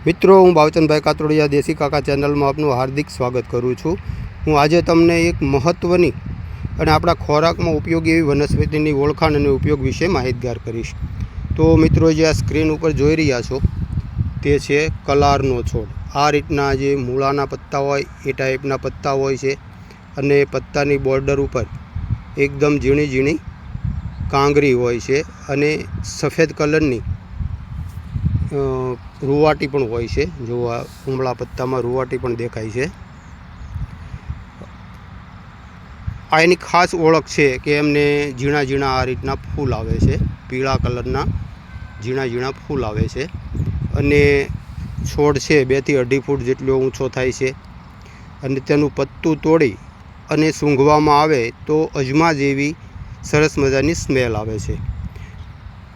મિત્રો, હું ભાવચંદભાઈ કાતરોડિયા દેશી કાકા ચેનલમાં આપનું હાર્દિક સ્વાગત કરું છું। હું આજે તમને એક મહત્ત્વની અને આપણા ખોરાકમાં ઉપયોગી એવી વનસ્પતિની ઓળખાણ અને ઉપયોગ વિશે માહિતગાર કરીશ। તો મિત્રો, જે આ સ્ક્રીન ઉપર જોઈ રહ્યા છો તે છે કલારનો છોડ। આ રીતના જે મૂળાના પત્તા હોય એ ટાઈપના પત્તા હોય છે અને પત્તાની બોર્ડર ઉપર એકદમ ઝીણી ઝીણી કાંગરી હોય છે અને સફેદ કલરની રૂવાટી પણ હોય છે। જો આ ઉમળા પત્તામાં રૂવાટી પણ દેખાય છે। આ એની ખાસ ઓળખ છે કે એમને ઝીણા ઝીણા આ રીતના ફૂલ આવે છે, પીળા કલરના ઝીણા ઝીણા ફૂલ આવે છે અને છોડ છે 2 થી 2.5 ફૂટ જેટલો ઊંચો થાય છે અને તેનું પત્તું તોડી અને સૂંઘવામાં આવે તો અજમા જેવી સરસ મજાની સ્મેલ આવે છે।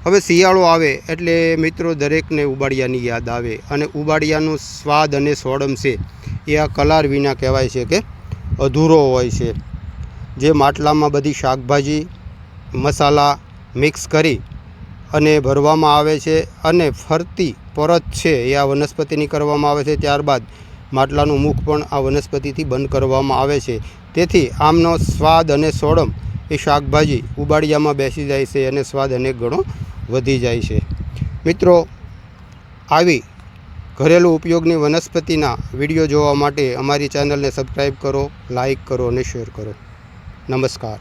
હવે શિયાળો આવે એટલે મિત્રો દરેકને ઉબાડિયાની યાદ આવે અને ઉબાડિયાનો સ્વાદ અને સોડમ છે એ આ કલાર વિના કહેવાય છે કે અધૂરો હોય છે। જે માટલામાં બધી શાકભાજી મસાલા મિક્સ કરી અને ભરવામાં આવે છે અને ફરતી પરત છે એ આ વનસ્પતિની કરવામાં આવે છે। ત્યારબાદ માટલાનું મુખ પણ આ વનસ્પતિથી બંધ કરવામાં આવે છે। તેથી આમનો સ્વાદ અને સોડમ એ શાકભાજી ઉબાડિયામાં બેસી જાય છે અને સ્વાદ અનેક ગણો વધી જાય છે। મિત્રો, આવી ઘરેલું ઉપયોગની વનસ્પતિના વિડીયો જોવા માટે અમારી ચેનલને સબસ્ક્રાઈબ કરો, લાઈક કરો અને શેર કરો। નમસ્કાર।